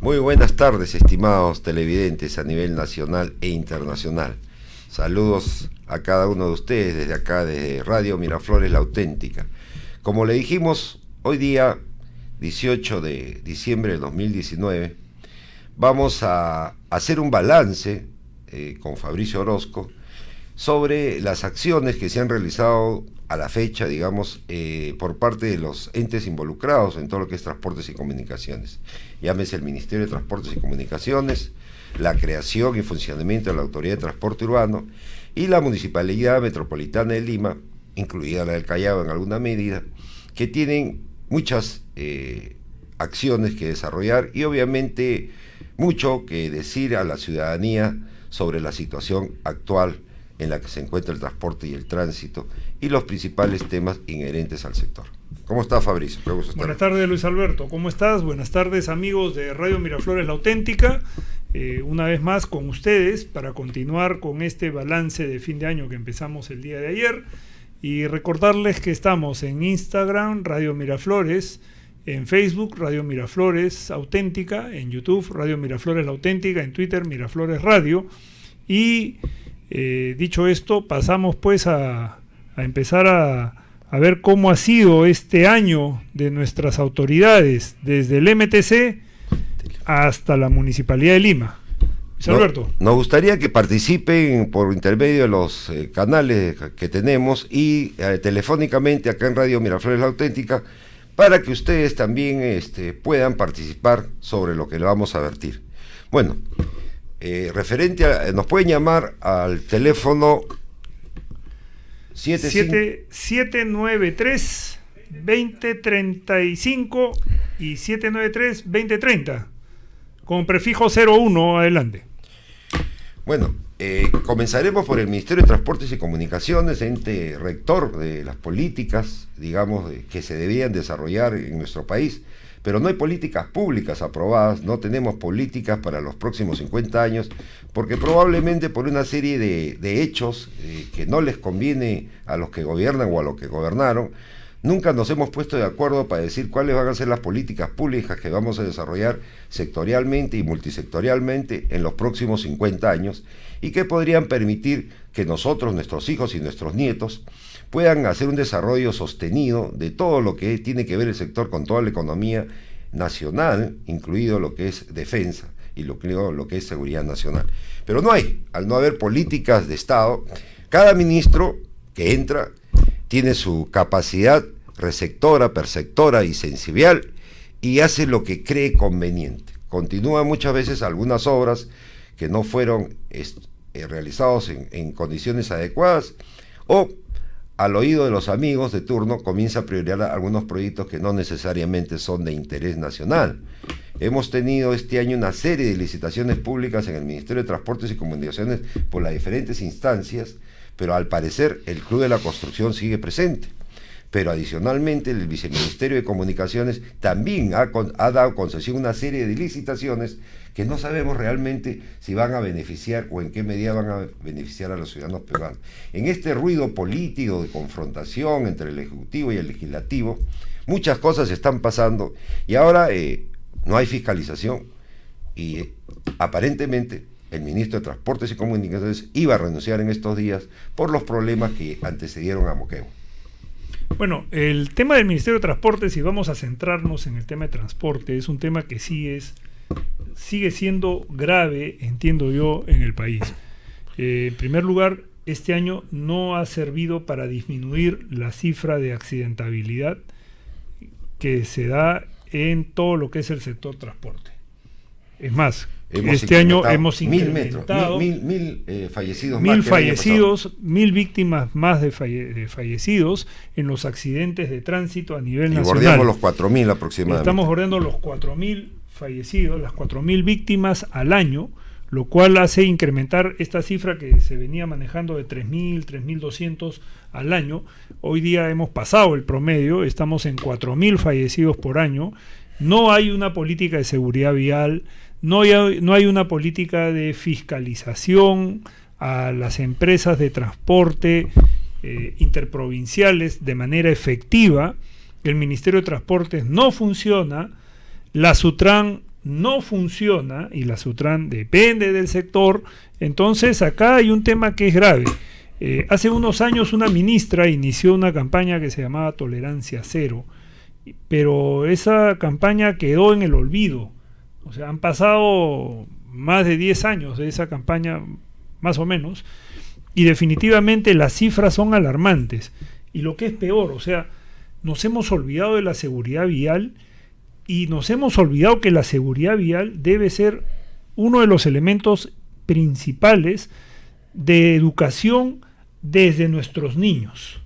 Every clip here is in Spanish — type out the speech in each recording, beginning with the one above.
Muy buenas tardes, estimados televidentes a nivel nacional e internacional. Saludos a cada uno de ustedes desde acá, desde Radio Miraflores La Auténtica. Como le dijimos, hoy día, 18 de diciembre de 2019, vamos a hacer un balance con Fabricio Orozco sobre las acciones que se han realizado a la fecha, digamos, por parte de los entes involucrados en todo lo que es transportes y comunicaciones. Llámese el Ministerio de Transportes y Comunicaciones, la creación y funcionamiento de la Autoridad de Transporte Urbano y la Municipalidad Metropolitana de Lima, incluida la del Callao en alguna medida, que tienen muchas acciones que desarrollar y obviamente mucho que decir a la ciudadanía sobre la situación actual en la que se encuentra el transporte y el tránsito y los principales temas inherentes al sector. ¿Cómo está, Fabricio? Qué gusto estar. Buenas tardes, Luis Alberto. ¿Cómo estás? Buenas tardes, amigos de Radio Miraflores La Auténtica. Una vez más con ustedes para continuar con este balance de fin de año que empezamos el día de ayer y recordarles que estamos en Instagram, Radio Miraflores, en Facebook, Radio Miraflores Auténtica, en YouTube, Radio Miraflores La Auténtica, en Twitter, Miraflores Radio. Y dicho esto, pasamos pues a empezar a ver cómo ha sido este año de nuestras autoridades, desde el MTC hasta la Municipalidad de Lima. Luis Alberto. Nos gustaría que participen por intermedio de los canales que tenemos y telefónicamente acá en Radio Miraflores La Auténtica, para que ustedes también puedan participar sobre lo que le vamos a vertir. Bueno, referente a, nos pueden llamar al teléfono 793-2035 y 793-2030 con prefijo 01 adelante. Bueno, comenzaremos por el Ministerio de Transportes y Comunicaciones, ente rector de las políticas, digamos, que se debían desarrollar en nuestro país, pero no hay políticas públicas aprobadas, no tenemos políticas para los próximos 50 años, porque probablemente por una serie de hechos que no les conviene a los que gobiernan o a los que gobernaron, nunca nos hemos puesto de acuerdo para decir cuáles van a ser las políticas públicas que vamos a desarrollar sectorialmente y multisectorialmente en los próximos 50 años y que podrían permitir que nosotros, nuestros hijos y nuestros nietos puedan hacer un desarrollo sostenido de todo lo que tiene que ver el sector con toda la economía nacional, incluido lo que es defensa y lo que es seguridad nacional. Pero no hay, al no haber políticas de Estado, cada ministro que entra tiene su capacidad receptora, perceptora y sensible y hace lo que cree conveniente. Continúa muchas veces algunas obras que no fueron realizadas en condiciones adecuadas o al oído de los amigos de turno comienza a priorizar algunos proyectos que no necesariamente son de interés nacional. Hemos tenido este año una serie de licitaciones públicas en el Ministerio de Transportes y Comunicaciones por las diferentes instancias, pero al parecer el Club de la Construcción sigue presente. Pero adicionalmente el Viceministerio de Comunicaciones también ha dado concesión a una serie de licitaciones que no sabemos realmente si van a beneficiar o en qué medida van a beneficiar a los ciudadanos peruanos. En este ruido político de confrontación entre el Ejecutivo y el Legislativo, muchas cosas están pasando y ahora no hay fiscalización y aparentemente el ministro de Transportes y Comunicaciones iba a renunciar en estos días por los problemas que antecedieron a Moquegua. Bueno, el tema del Ministerio de Transportes, si vamos a centrarnos en el tema de transporte, es un tema que sigue siendo grave, entiendo yo, en el país. En primer lugar, este año no ha servido para disminuir la cifra de accidentabilidad que se da en todo lo que es el sector transporte. Es más, este año hemos incrementado mil fallecidos, 1000 fallecidos, 1000 víctimas más de fallecidos en los accidentes de tránsito a nivel nacional. Bordeamos los 4000 aproximadamente. Estamos bordeando los 4000 fallecidos, las 4000 víctimas al año, lo cual hace incrementar esta cifra que se venía manejando de 3000, 3200 al año. Hoy día hemos pasado el promedio, estamos en 4000 fallecidos por año. No hay una política de seguridad vial, no hay una política de fiscalización a las empresas de transporte interprovinciales de manera efectiva. El Ministerio de Transportes no funciona, la Sutran no funciona y la Sutran depende del sector, entonces acá hay un tema que es grave. Hace unos años una ministra inició una campaña que se llamaba Tolerancia Cero, pero esa campaña quedó en el olvido. O sea, han pasado más de 10 años de esa campaña, más o menos, y definitivamente las cifras son alarmantes. Y lo que es peor, o sea, nos hemos olvidado de la seguridad vial y nos hemos olvidado que la seguridad vial debe ser uno de los elementos principales de educación desde nuestros niños.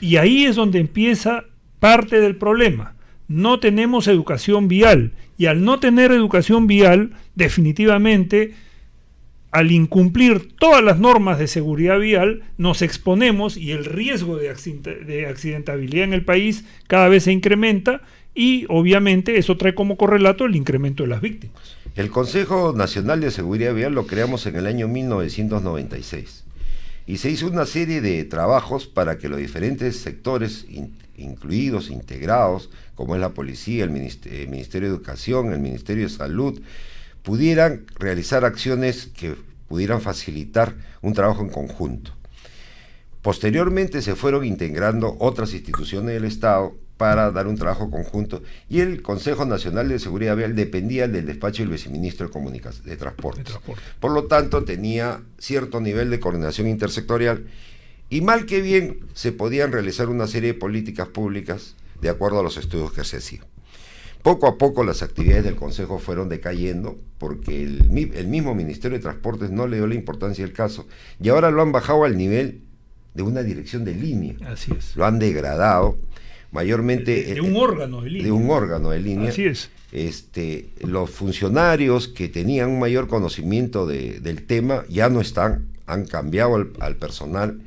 Y ahí es donde empieza parte del problema. No tenemos educación vial, y al no tener educación vial, definitivamente, al incumplir todas las normas de seguridad vial, nos exponemos y el riesgo de accidentabilidad en el país cada vez se incrementa, y obviamente eso trae como correlato el incremento de las víctimas. El Consejo Nacional de Seguridad Vial lo creamos en el año 1996 y se hizo una serie de trabajos para que los diferentes sectores incluidos, integrados, como es la policía, el Ministerio de Educación, el Ministerio de Salud, pudieran realizar acciones que pudieran facilitar un trabajo en conjunto. Posteriormente se fueron integrando otras instituciones del Estado para dar un trabajo conjunto, y el Consejo Nacional de Seguridad Vial dependía del despacho del viceministro de Transportes. Por lo tanto, tenía cierto nivel de coordinación intersectorial, y mal que bien se podían realizar una serie de políticas públicas de acuerdo a los estudios que se hacían. Poco a poco las actividades del Consejo fueron decayendo porque el mismo Ministerio de Transportes no le dio la importancia al caso, y ahora lo han bajado al nivel de una dirección de línea. Así es. Lo han degradado mayormente de un órgano de línea. De un órgano de línea. Así es. Los funcionarios que tenían un mayor conocimiento del tema ya no están, han cambiado al personal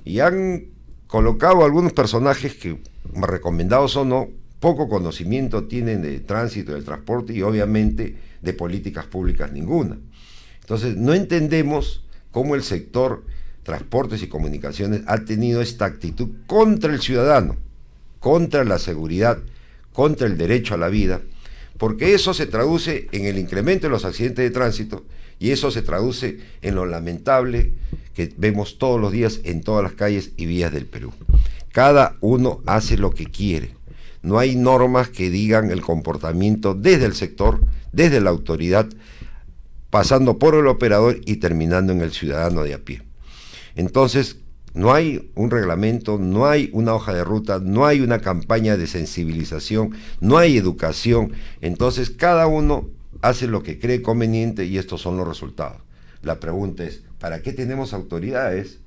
y han colocado algunos personajes que, recomendados o no, poco conocimiento tienen de tránsito, del transporte y obviamente de políticas públicas ninguna. Entonces no entendemos cómo el sector transportes y comunicaciones ha tenido esta actitud contra el ciudadano, contra la seguridad, contra el derecho a la vida, porque eso se traduce en el incremento de los accidentes de tránsito y eso se traduce en lo lamentable que vemos todos los días en todas las calles y vías del Perú. Cada uno hace lo que quiere. No hay normas que digan el comportamiento desde el sector, desde la autoridad, pasando por el operador y terminando en el ciudadano de a pie. Entonces, no hay un reglamento, no hay una hoja de ruta, no hay una campaña de sensibilización, no hay educación. Entonces, cada uno hace lo que cree conveniente y estos son los resultados. La pregunta es, ¿para qué tenemos autoridades?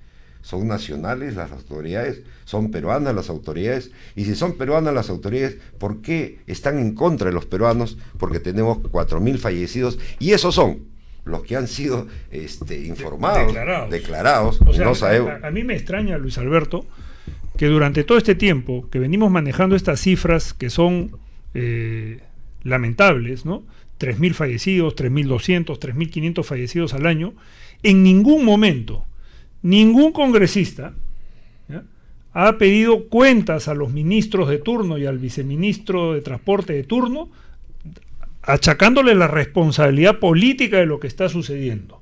¿Son nacionales las autoridades? ¿Son peruanas las autoridades? Y si son peruanas las autoridades, ¿por qué están en contra de los peruanos? Porque tenemos 4.000 fallecidos y esos son los que han sido informados, declarados. O sea, no sabemos. A mí me extraña, Luis Alberto, que durante todo este tiempo que venimos manejando estas cifras que son lamentables, ¿no? 3.000 fallecidos, 3.200, 3.500 fallecidos al año, en ningún momento ningún congresista, ¿ya?, ha pedido cuentas a los ministros de turno y al viceministro de Transporte de turno, achacándole la responsabilidad política de lo que está sucediendo.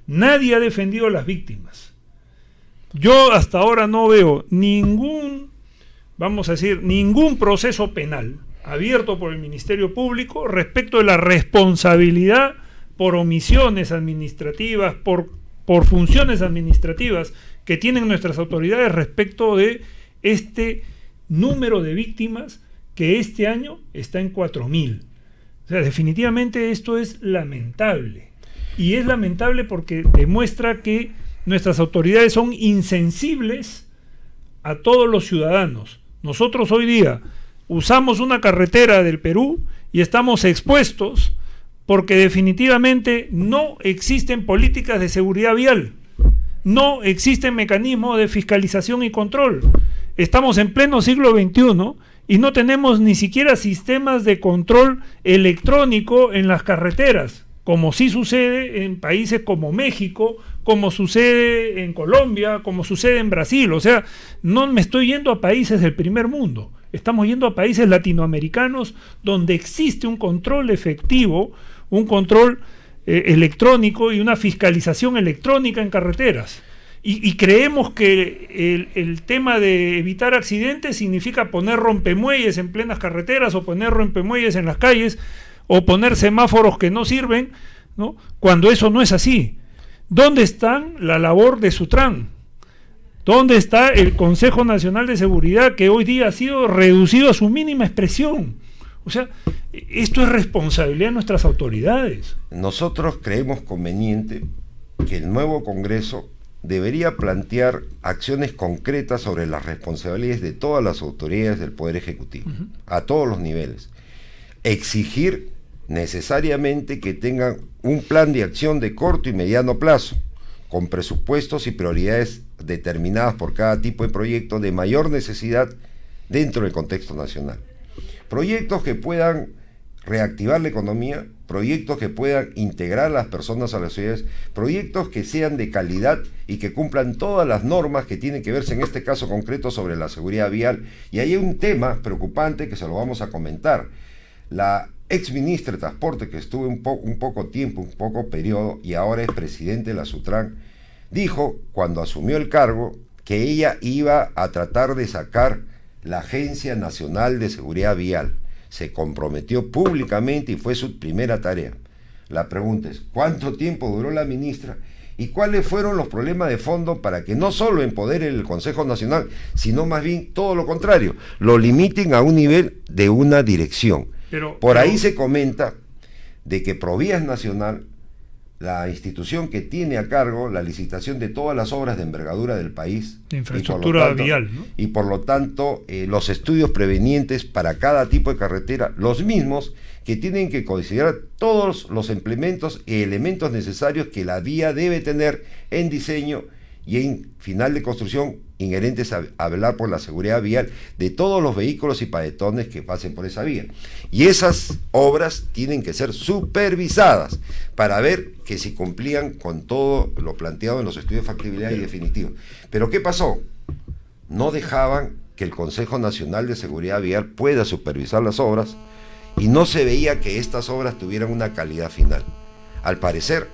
Nadie ha defendido a las víctimas. Yo hasta ahora no veo ningún proceso penal abierto por el Ministerio Público respecto de la responsabilidad por omisiones administrativas, por funciones administrativas que tienen nuestras autoridades respecto de este número de víctimas que este año está en 4.000. O sea, definitivamente esto es lamentable. Y es lamentable porque demuestra que nuestras autoridades son insensibles a todos los ciudadanos. Nosotros hoy día usamos una carretera del Perú y estamos expuestos porque definitivamente no existen políticas de seguridad vial, no existen mecanismos de fiscalización y control. Estamos en pleno siglo XXI y no tenemos ni siquiera sistemas de control electrónico en las carreteras, como sí sucede en países como México, como sucede en Colombia, como sucede en Brasil. O sea, no me estoy yendo a países del primer mundo. estamos yendo a países latinoamericanos donde existe un control efectivo, un control electrónico y una fiscalización electrónica en carreteras. Y creemos que el tema de evitar accidentes significa poner rompemuelles en plenas carreteras o poner rompemuelles en las calles o poner semáforos que no sirven, ¿no? Cuando eso no es así. ¿Dónde está la labor de Sutran? ¿Dónde está el Consejo Nacional de Seguridad, que hoy día ha sido reducido a su mínima expresión? O sea, esto es responsabilidad de nuestras autoridades. Nosotros creemos conveniente que el nuevo Congreso debería plantear acciones concretas sobre las responsabilidades de todas las autoridades del Poder Ejecutivo, a todos los niveles. Exigir necesariamente que tengan un plan de acción de corto y mediano plazo, con presupuestos y prioridades determinadas por cada tipo de proyecto de mayor necesidad dentro del contexto nacional. Proyectos que puedan reactivar la economía, proyectos que puedan integrar a las personas a las ciudades, proyectos que sean de calidad y que cumplan todas las normas que tienen que verse en este caso concreto sobre la seguridad vial. Y hay un tema preocupante que se lo vamos a comentar. La ex ministra de Transporte, que estuvo un poco periodo y ahora es presidente de la Sutran, dijo cuando asumió el cargo que ella iba a tratar de sacar la Agencia Nacional de Seguridad Vial. Se comprometió públicamente y fue su primera tarea. La pregunta es, ¿cuánto tiempo duró la ministra? ¿Y cuáles fueron los problemas de fondo para que no solo empodere el Consejo Nacional, sino más bien todo lo contrario, lo limiten a un nivel de una dirección? Por ahí se comenta de que Provías Nacional, la institución que tiene a cargo la licitación de todas las obras de envergadura del país, de infraestructura vial, ¿no? Y por lo tanto los estudios prevenientes para cada tipo de carretera, los mismos que tienen que considerar todos los implementos y elementos necesarios que la vía debe tener en diseño y en final de construcción, inherentes a velar por la seguridad vial de todos los vehículos y peatones que pasen por esa vía. Y esas obras tienen que ser supervisadas para ver que si cumplían con todo lo planteado en los estudios de factibilidad y definitivo. Pero ¿qué pasó? No dejaban que el Consejo Nacional de Seguridad Vial pueda supervisar las obras y no se veía que estas obras tuvieran una calidad final. Al parecer,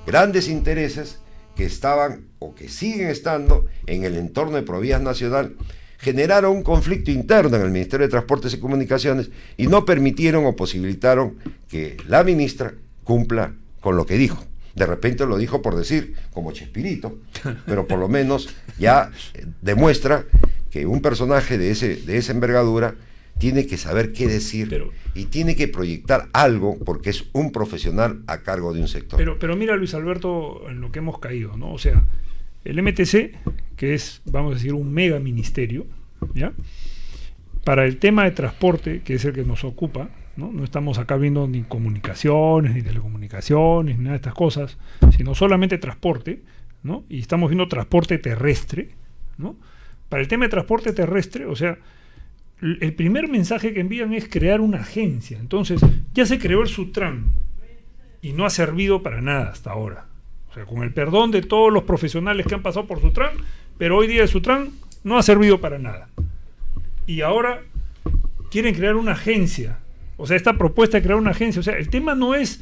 grandes intereses que estaban o que siguen estando en el entorno de Provías Nacional generaron un conflicto interno en el Ministerio de Transportes y Comunicaciones y no permitieron o posibilitaron que la ministra cumpla con lo que dijo. De repente lo dijo por decir, como Chespirito, pero por lo menos ya demuestra que un personaje de esa envergadura tiene que saber qué decir y tiene que proyectar algo porque es un profesional a cargo de un sector. Pero mira, Luis Alberto, en lo que hemos caído, ¿no? O sea, el MTC, que es, vamos a decir, un mega ministerio, ¿ya? Para el tema de transporte, que es el que nos ocupa, ¿no? No estamos acá viendo ni comunicaciones, ni telecomunicaciones, ni nada de estas cosas, sino solamente transporte, ¿no? Y estamos viendo transporte terrestre, ¿no? Para el tema de transporte terrestre, o sea, el primer mensaje que envían es crear una agencia. Entonces, ya se creó el Sutran y no ha servido para nada hasta ahora. O sea, con el perdón de todos los profesionales que han pasado por Sutran, pero hoy día el Sutran no ha servido para nada. Y ahora quieren crear una agencia. O sea, esta propuesta de crear una agencia, o sea, el tema no es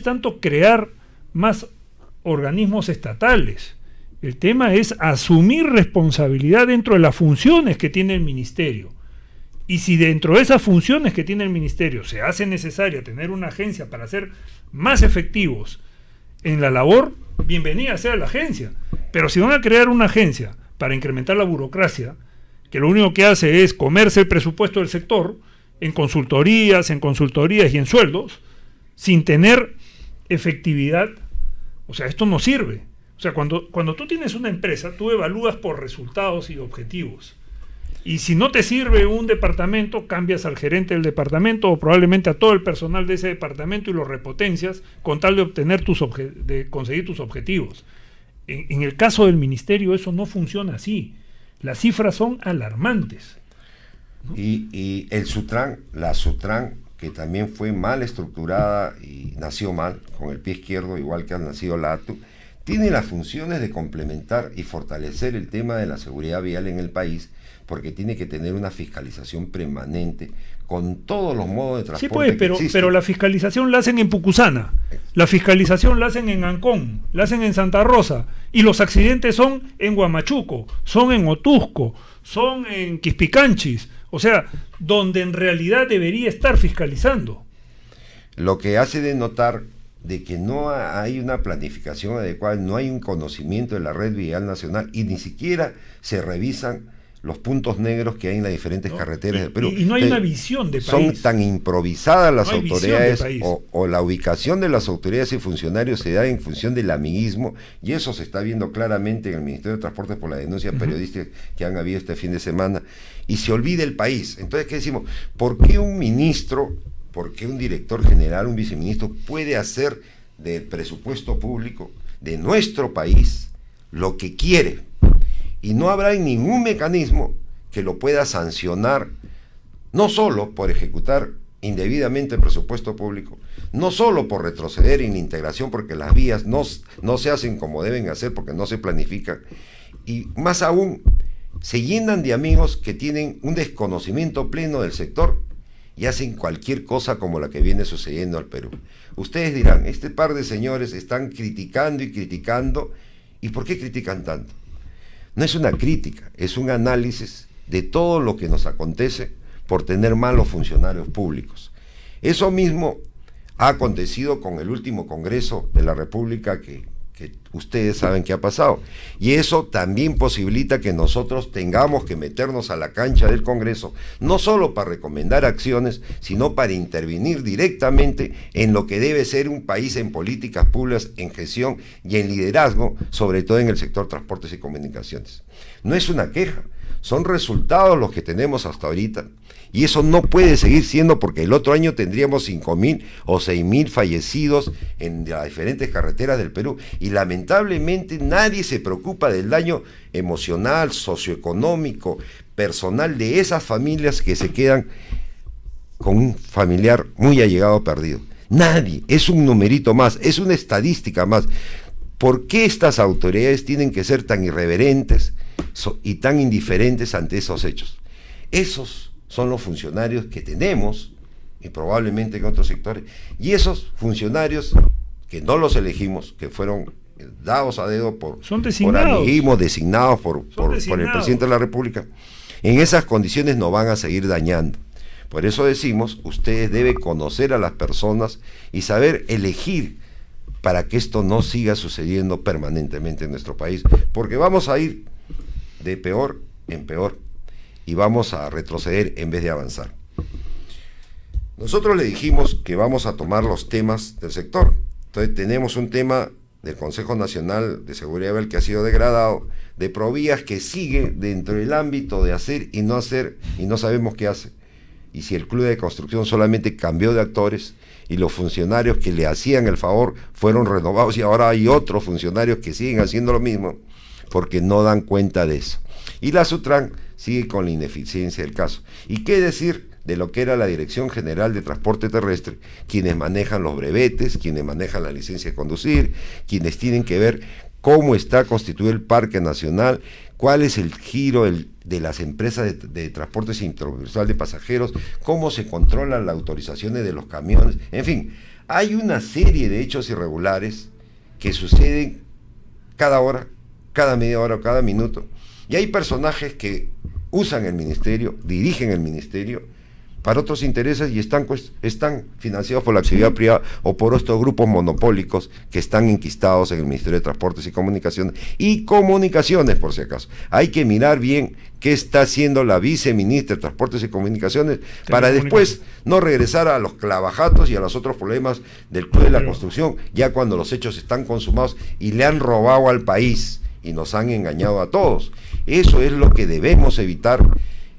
tanto crear más organismos estatales. El tema es asumir responsabilidad dentro de las funciones que tiene el ministerio. Y si dentro de esas funciones que tiene el ministerio se hace necesaria tener una agencia para ser más efectivos en la labor, bienvenida sea la agencia. Pero si van a crear una agencia para incrementar la burocracia, que lo único que hace es comerse el presupuesto del sector en consultorías y en sueldos, sin tener efectividad, o sea, esto no sirve. O sea, cuando tú tienes una empresa, tú evalúas por resultados y objetivos. Y si no te sirve un departamento, cambias al gerente del departamento o probablemente a todo el personal de ese departamento y lo repotencias con tal de obtener de conseguir tus objetivos. En el caso del ministerio eso no funciona así. Las cifras son alarmantes, ¿no? Y la Sutran, que también fue mal estructurada y nació mal, con el pie izquierdo, igual que ha nacido la ATU, tiene las funciones de complementar y fortalecer el tema de la seguridad vial en el país, porque tiene que tener una fiscalización permanente con todos los modos de transporte. Sí, pues, pero la fiscalización la hacen en Pucusana, la fiscalización la hacen en Ancón, la hacen en Santa Rosa, y los accidentes son en Huamachuco, son en Otusco, son en Quispicanchis, o sea, donde en realidad debería estar fiscalizando. Lo que hace denotar de que no hay una planificación adecuada, no hay un conocimiento de la red vial nacional y ni siquiera se revisan los puntos negros que hay en las diferentes carreteras del Perú. Y no hay una visión de país. Son tan improvisadas las no autoridades o la ubicación de las autoridades y funcionarios se da en función del amiguismo, y eso se está viendo claramente en el Ministerio de Transportes por la denuncia periodística que han habido este fin de semana, y se olvida el país. Entonces, ¿qué decimos? ¿Por qué un ministro, por qué un director general, un viceministro puede hacer del presupuesto público de nuestro país lo que quiere? Y no habrá ningún mecanismo que lo pueda sancionar, no solo por ejecutar indebidamente el presupuesto público, no solo por retroceder en la integración, porque las vías no se hacen como deben hacer, porque no se planifican, y más aún, se llenan de amigos que tienen un desconocimiento pleno del sector y hacen cualquier cosa como la que viene sucediendo al Perú. Ustedes dirán, este par de señores están criticando, ¿y por qué critican tanto? No es una crítica, es un análisis de todo lo que nos acontece por tener malos funcionarios públicos. Eso mismo ha acontecido con el último Congreso de la República que ustedes saben que ha pasado. Y eso también posibilita que nosotros tengamos que meternos a la cancha del Congreso, no solo para recomendar acciones, sino para intervenir directamente en lo que debe ser un país en políticas públicas, en gestión y en liderazgo, sobre todo en el sector transportes y comunicaciones. No es una queja, son resultados los que tenemos hasta ahorita. Y eso no puede seguir siendo, porque el otro año tendríamos 5.000 o 6.000 fallecidos en las diferentes carreteras del Perú. Y lamentablemente nadie se preocupa del daño emocional, socioeconómico, personal de esas familias que se quedan con un familiar muy allegado perdido. Nadie, es un numerito más, es una estadística más. ¿Por qué estas autoridades tienen que ser tan irreverentes y tan indiferentes ante esos hechos? Esos son los funcionarios que tenemos, y probablemente en otros sectores, y esos funcionarios que no los elegimos, que fueron dados a dedo por amiguismo, designados por el presidente de la República, en esas condiciones nos van a seguir dañando. Por eso decimos, ustedes deben conocer a las personas y saber elegir para que esto no siga sucediendo permanentemente en nuestro país, porque vamos a ir de peor en peor, y vamos a retroceder en vez de avanzar. Nosotros le dijimos que vamos a tomar los temas del sector. Entonces tenemos un tema del Consejo Nacional de Seguridad Vial que ha sido degradado, de Provías que sigue dentro del ámbito de hacer, y no sabemos qué hace. Y si el Club de Construcción solamente cambió de actores y los funcionarios que le hacían el favor fueron renovados, y ahora hay otros funcionarios que siguen haciendo lo mismo porque no dan cuenta de eso. Y la Sutran sigue con la ineficiencia del caso. ¿Y qué decir de lo que era la Dirección General de Transporte Terrestre? Quienes manejan los brevetes, quienes manejan la licencia de conducir, quienes tienen que ver cómo está constituido el Parque Nacional, cuál es el giro de las empresas de transportes internacional de pasajeros, cómo se controlan las autorizaciones de los camiones. En fin, hay una serie de hechos irregulares que suceden cada hora, cada media hora o cada minuto. Y hay personajes que usan el ministerio, dirigen el ministerio para otros intereses y están financiados por la actividad privada o por estos grupos monopólicos que están enquistados en el Ministerio de Transportes y Comunicaciones, por si acaso. Hay que mirar bien qué está haciendo la viceministra de Transportes y Comunicaciones para después no regresar a los clavajatos y a los otros problemas del Club de la Construcción, ya cuando los hechos están consumados y le han robado al país y nos han engañado a todos. Eso es lo que debemos evitar,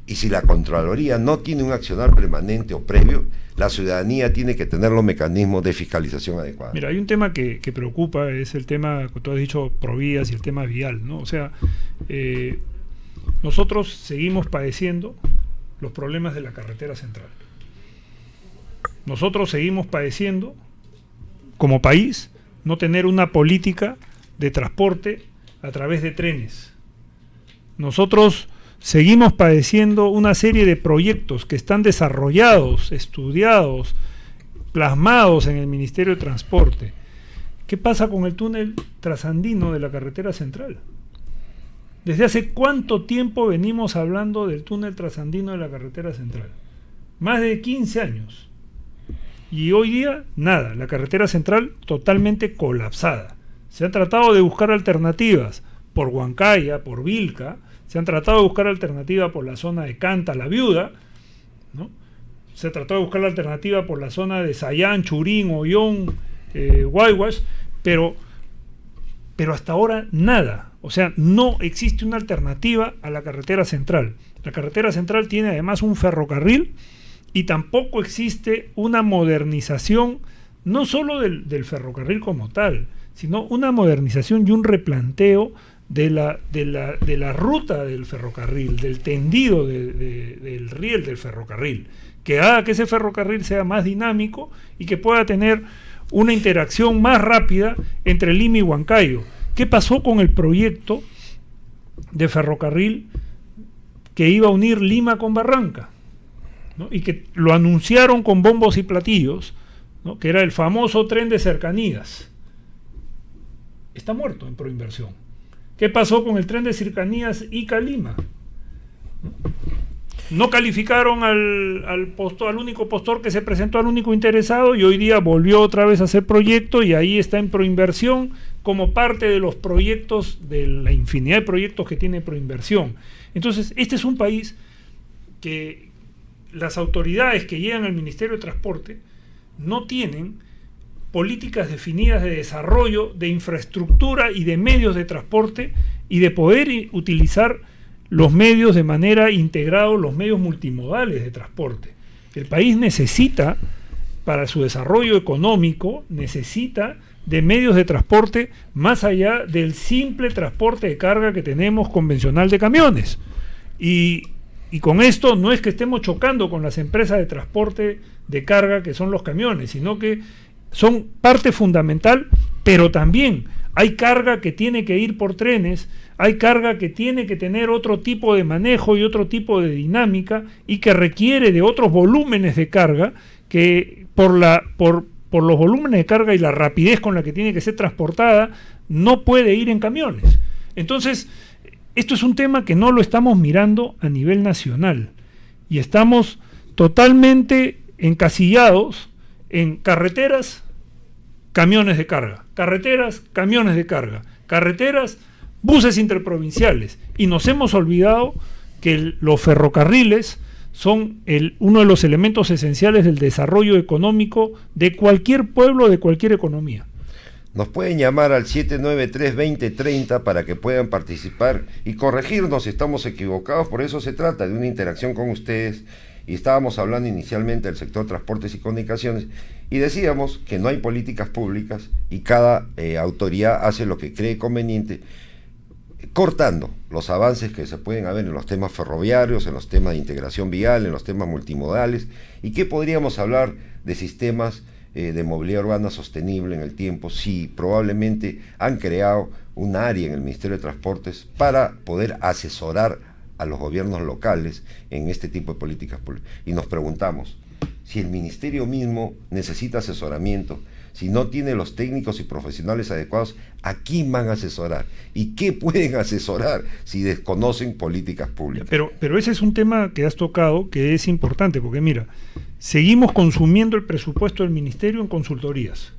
y si la Contraloría no tiene un accionar permanente o previo, la ciudadanía tiene que tener los mecanismos de fiscalización adecuados. Mira, hay un tema que preocupa, es el tema que tú has dicho, Provías, y el tema vial, ¿no? O sea, nosotros seguimos padeciendo los problemas de la carretera central. Nosotros seguimos padeciendo, como país, no tener una política de transporte a través de trenes. Nosotros seguimos padeciendo una serie de proyectos que están desarrollados, estudiados, plasmados en el Ministerio de Transporte. ¿Qué pasa con el túnel trasandino de la carretera central? ¿Desde hace cuánto tiempo venimos hablando del túnel trasandino de la carretera central? Más de 15 años. Y hoy día, nada, la carretera central totalmente colapsada. Se han tratado de buscar alternativas por Huancaya, por Vilca, se han tratado de buscar alternativas por la zona de Canta, La Viuda, ¿no? Se ha tratado de buscar la alternativa por la zona de Sayán, Churín, Ollón, Guayguas, pero hasta ahora nada. O sea, no existe una alternativa a la carretera central. La carretera central tiene además un ferrocarril y tampoco existe una modernización, no solo del ferrocarril como tal, sino una modernización y un replanteo de la ruta del ferrocarril, del tendido del riel del ferrocarril, que haga que ese ferrocarril sea más dinámico y que pueda tener una interacción más rápida entre Lima y Huancayo. ¿Qué pasó con el proyecto de ferrocarril que iba a unir Lima con Barranca, ¿no? Y que lo anunciaron con bombos y platillos, ¿no? Que era el famoso tren de cercanías? Está muerto en proinversión. ¿Qué pasó con el tren de cercanías Ica-Lima? No calificaron al único postor que se presentó, al único interesado, y hoy día volvió otra vez a hacer proyecto y ahí está en proinversión como parte de los proyectos, de la infinidad de proyectos que tiene proinversión. Entonces, este es un país que las autoridades que llegan al Ministerio de Transporte no tienen políticas definidas de desarrollo, de infraestructura y de medios de transporte y de poder utilizar los medios de manera integrada, los medios multimodales de transporte. El país necesita, para su desarrollo económico, necesita de medios de transporte más allá del simple transporte de carga que tenemos convencional de camiones. Y con esto no es que estemos chocando con las empresas de transporte de carga que son los camiones, sino que son parte fundamental, pero también hay carga que tiene que ir por trenes, hay carga que tiene que tener otro tipo de manejo y otro tipo de dinámica y que requiere de otros volúmenes de carga que por los volúmenes de carga y la rapidez con la que tiene que ser transportada no puede ir en camiones. Entonces, esto es un tema que no lo estamos mirando a nivel nacional y estamos totalmente encasillados en carreteras, camiones de carga, carreteras, camiones de carga, carreteras, buses interprovinciales, y nos hemos olvidado que los ferrocarriles son uno de los elementos esenciales del desarrollo económico de cualquier pueblo, de cualquier economía. Nos pueden llamar al 793-2030 para que puedan participar y corregirnos si estamos equivocados. Por eso se trata de una interacción con ustedes. Y estábamos hablando inicialmente del sector transportes y comunicaciones y decíamos que no hay políticas públicas y cada autoridad hace lo que cree conveniente, cortando los avances que se pueden haber en los temas ferroviarios, en los temas de integración vial, en los temas multimodales. ¿Y qué podríamos hablar de sistemas de movilidad urbana sostenible en el tiempo si probablemente han creado un área en el Ministerio de Transportes para poder asesorar a los gobiernos locales en este tipo de políticas públicas? Y nos preguntamos, si el ministerio mismo necesita asesoramiento, si no tiene los técnicos y profesionales adecuados, ¿a quién van a asesorar? ¿Y qué pueden asesorar si desconocen políticas públicas? Pero ese es un tema que has tocado que es importante, porque mira, seguimos consumiendo el presupuesto del ministerio en consultorías,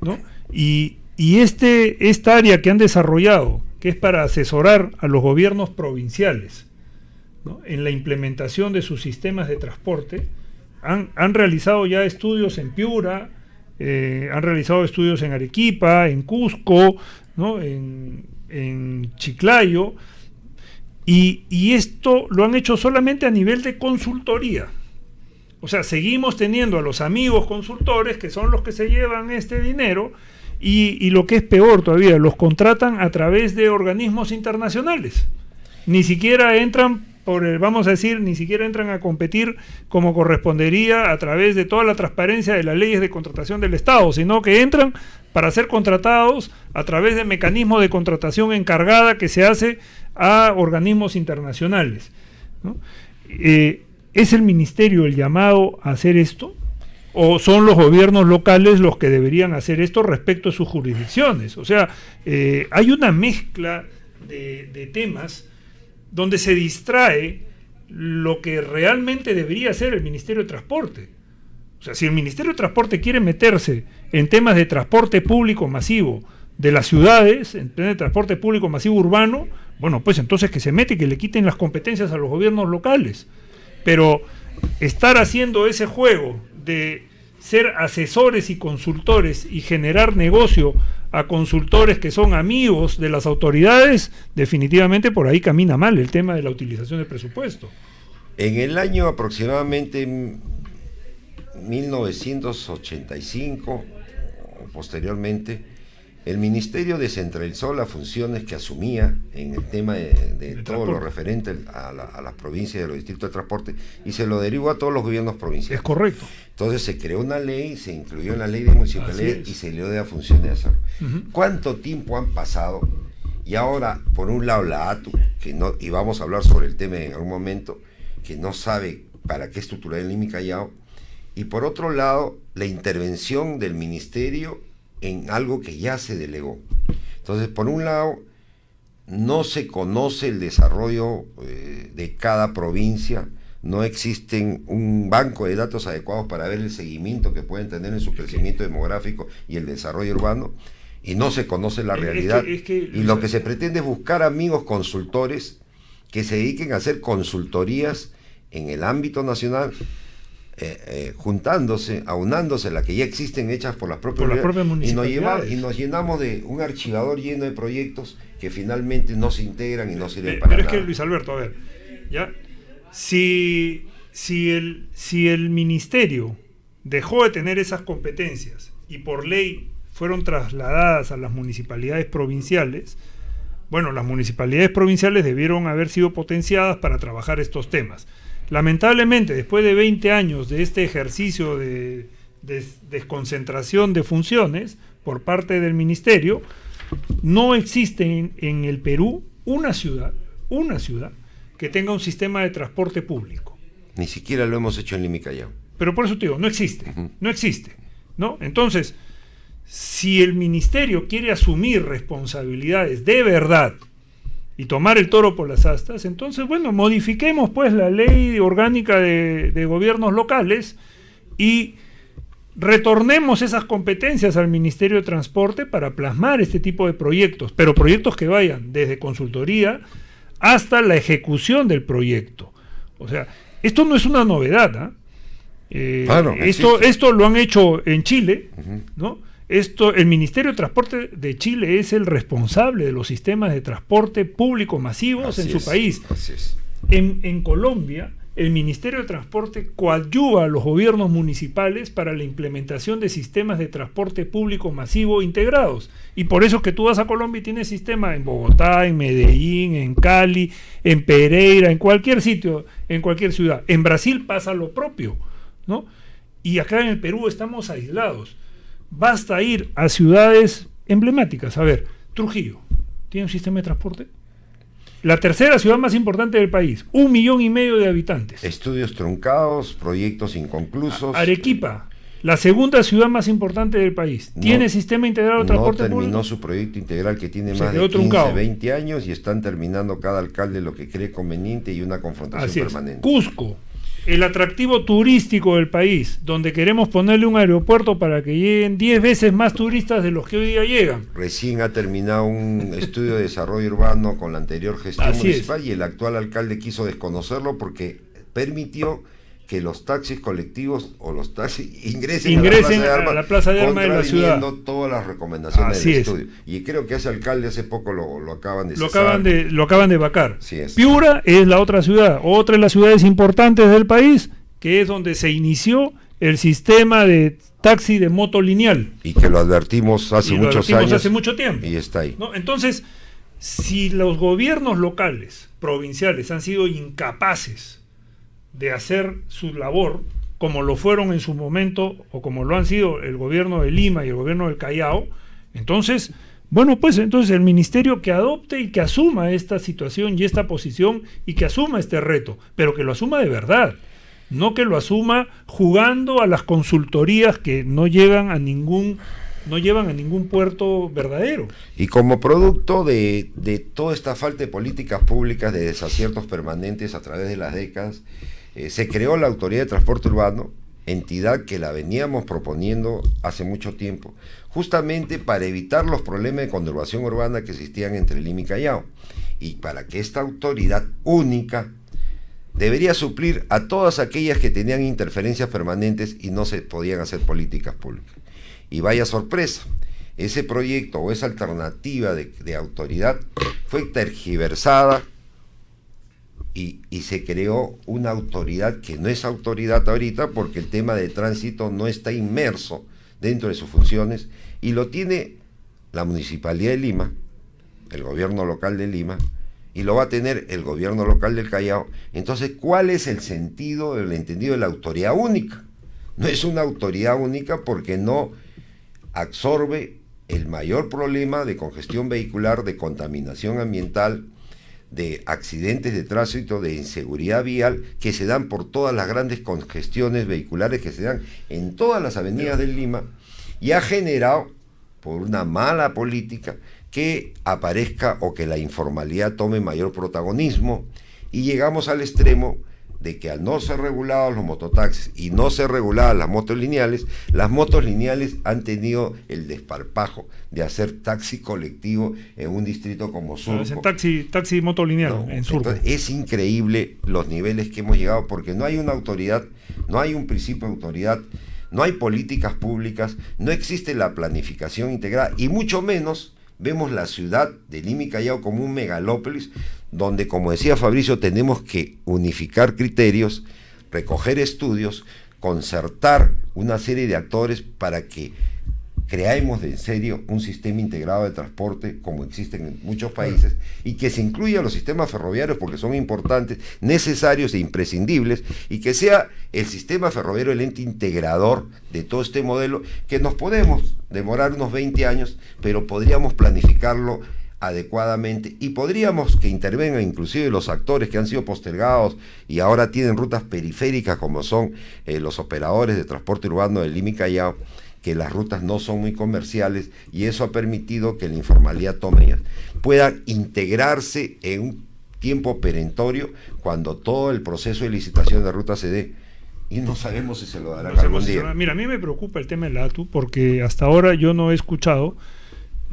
¿no? Y esta área que han desarrollado, que es para asesorar a los gobiernos provinciales, ¿no?, en la implementación de sus sistemas de transporte, han realizado ya estudios en Piura, han realizado estudios en Arequipa, en Cusco, ¿no?, en Chiclayo, y esto lo han hecho solamente a nivel de consultoría. O sea, seguimos teniendo a los amigos consultores, que son los que se llevan este dinero, y lo que es peor todavía, los contratan a través de organismos internacionales. Ni siquiera entran vamos a decir, ni siquiera entran a competir como correspondería a través de toda la transparencia de las leyes de contratación del Estado, sino que entran para ser contratados a través de mecanismos de contratación encargada que se hace a organismos internacionales, ¿no? ¿Es el ministerio el llamado a hacer esto? ¿O son los gobiernos locales los que deberían hacer esto respecto a sus jurisdicciones? O sea, hay una mezcla de temas donde se distrae lo que realmente debería ser el Ministerio de Transporte. O sea, si el Ministerio de Transporte quiere meterse en temas de transporte público masivo de las ciudades, en temas de transporte público masivo urbano, bueno, pues entonces que se mete y que le quiten las competencias a los gobiernos locales. Pero estar haciendo ese juego de ser asesores y consultores y generar negocio a consultores que son amigos de las autoridades, definitivamente por ahí camina mal el tema de la utilización del presupuesto. En el año aproximadamente 1985, posteriormente, el Ministerio descentralizó las funciones que asumía en el tema de todo lo referente a las provincias y a los distritos de transporte, y se lo derivó a todos los gobiernos provinciales. Es correcto. Entonces se creó una ley, se incluyó en la ley de municipalidades y se le dio de funciones de hacerlo. ¿Cuánto tiempo han pasado? Y ahora, por un lado, la ATU, que no, y vamos a hablar sobre el tema en algún momento, que no sabe para qué estructurar el IMI Callao, y por otro lado, la intervención del ministerio en algo que ya se delegó. Entonces, por un lado, no se conoce el desarrollo de cada provincia, no existen un banco de datos adecuados para ver el seguimiento que pueden tener en su crecimiento demográfico y el desarrollo urbano, y no se conoce la realidad. Y lo que se pretende es buscar amigos consultores que se dediquen a hacer consultorías en el ámbito nacional, juntándose, aunándose las que ya existen hechas por las propias municipalidades, y nos llenamos de un archivador lleno de proyectos que finalmente no se integran y no sirven para nada. Pero es que, Luis Alberto, a ver, ya, si el ministerio dejó de tener esas competencias y por ley fueron trasladadas a las municipalidades provinciales, bueno, las municipalidades provinciales debieron haber sido potenciadas para trabajar estos temas. Lamentablemente, después de 20 años de este ejercicio de desconcentración de funciones por parte del ministerio, no existe en el Perú una ciudad que tenga un sistema de transporte público. Ni siquiera lo hemos hecho en Lima y Callao. Pero por eso te digo, no existe, no existe, ¿no? Entonces, si el ministerio quiere asumir responsabilidades de verdad y tomar el toro por las astas, entonces, bueno, modifiquemos pues la ley orgánica de gobiernos locales y retornemos esas competencias al Ministerio de Transporte para plasmar este tipo de proyectos, pero proyectos que vayan desde consultoría hasta la ejecución del proyecto. O sea, esto no es una novedad, esto lo han hecho en Chile, ¿no? El Ministerio de Transporte de Chile es el responsable de los sistemas de transporte público masivos en su país. Así es. En Colombia, el Ministerio de Transporte coadyuva a los gobiernos municipales para la implementación de sistemas de transporte público masivo integrados. Y por eso es que tú vas a Colombia y tienes sistema en Bogotá, en Medellín, en Cali, en Pereira, en cualquier sitio, en cualquier ciudad. En Brasil pasa lo propio, ¿no? Y acá en el Perú estamos aislados. Basta ir a ciudades emblemáticas. A ver, Trujillo, ¿tiene un sistema de transporte? La tercera ciudad más importante del país, 1,5 millones de habitantes. Estudios truncados, proyectos inconclusos. Arequipa, la segunda ciudad más importante del país, ¿tiene sistema integrado de transporte público? No terminó su proyecto integral, que tiene más de 15, 20 años, y están terminando cada alcalde lo que cree conveniente y una confrontación permanente. Cusco, el atractivo turístico del país, donde queremos ponerle un aeropuerto para que lleguen 10 veces más turistas de los que hoy día llegan. Recién ha terminado un estudio de desarrollo urbano con la anterior gestión municipal, y el actual alcalde quiso desconocerlo porque permitió que los taxis colectivos o los taxis ingresen a la Plaza de Armas de la ciudad, todas las recomendaciones del estudio. Y creo que ese alcalde hace poco lo acaban de cesar. Lo acaban de vacar. Sí es. Piura es la otra ciudad, otra de las ciudades importantes del país, que es donde se inició el sistema de taxi de moto lineal. Y que lo advertimos hace muchos años. Hace mucho tiempo. Y está ahí. ¿No? Entonces, si los gobiernos locales provinciales han sido incapaces de hacer su labor, como lo fueron en su momento, o como lo han sido el gobierno de Lima y el gobierno del Callao, entonces, bueno, pues entonces el ministerio que adopte y que asuma esta situación y esta posición y que asuma este reto, pero que lo asuma de verdad, no que lo asuma jugando a las consultorías que no llevan a ningún puerto verdadero. Y como producto de toda esta falta de políticas públicas, de desaciertos permanentes a través de las décadas, se creó la Autoridad de Transporte Urbano, entidad que la veníamos proponiendo hace mucho tiempo, justamente para evitar los problemas de conurbación urbana que existían entre Lima y Callao, y para que esta autoridad única debería suplir a todas aquellas que tenían interferencias permanentes y no se podían hacer políticas públicas. Y vaya sorpresa, ese proyecto o esa alternativa de autoridad fue tergiversada y se creó una autoridad que no es autoridad ahorita, porque el tema de tránsito no está inmerso dentro de sus funciones, y lo tiene la Municipalidad de Lima, el gobierno local de Lima, y lo va a tener el gobierno local del Callao. Entonces, ¿cuál es el sentido, el entendido de la autoridad única? No es una autoridad única porque no absorbe el mayor problema de congestión vehicular, de contaminación ambiental, de accidentes de tránsito, de inseguridad vial, que se dan por todas las grandes congestiones vehiculares que se dan en todas las avenidas de Lima, y ha generado, por una mala política, que aparezca o que la informalidad tome mayor protagonismo, y llegamos al extremo de que al no ser regulados los mototaxis y no ser reguladas las motos lineales han tenido el desparpajo de hacer taxi colectivo en un distrito como Surco. Taxi moto lineal, en Surco. Entonces, es increíble los niveles que hemos llegado, porque no hay una autoridad, no hay un principio de autoridad, no hay políticas públicas, no existe la planificación integrada, y mucho menos vemos la ciudad de Lima y Callao como un megalópolis, donde, como decía Fabricio, tenemos que unificar criterios, recoger estudios, concertar una serie de actores para que creemos en serio un sistema integrado de transporte como existen en muchos países, y que se incluya los sistemas ferroviarios porque son importantes, necesarios e imprescindibles, y que sea el sistema ferroviario el ente integrador de todo este modelo, que nos podemos demorar unos 20 años, pero podríamos planificarlo adecuadamente, y podríamos que intervengan inclusive los actores que han sido postergados y ahora tienen rutas periféricas, como son los operadores de transporte urbano de Lima y Callao, que las rutas no son muy comerciales, y eso ha permitido que la informalidad pueda integrarse en un tiempo perentorio cuando todo el proceso de licitación de ruta se dé, y no sabemos si se lo darán algún día. Mira, a mí me preocupa el tema del ATU, porque hasta ahora yo no he escuchado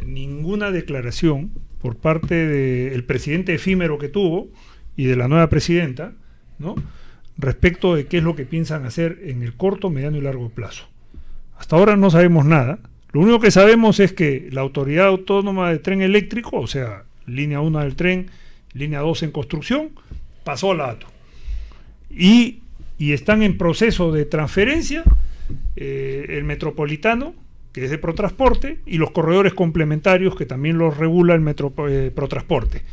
ninguna declaración por parte del presidente efímero que tuvo y de la nueva presidenta, ¿no?, respecto de qué es lo que piensan hacer en el corto, mediano y largo plazo. Hasta ahora no sabemos nada. Lo único que sabemos es que la Autoridad Autónoma de Tren Eléctrico, o sea, línea 1 del tren, línea 2 en construcción, pasó a la ATU. Y están en proceso de transferencia el metropolitano, que es de Protransporte, y los corredores complementarios, que también los regula el Protransporte.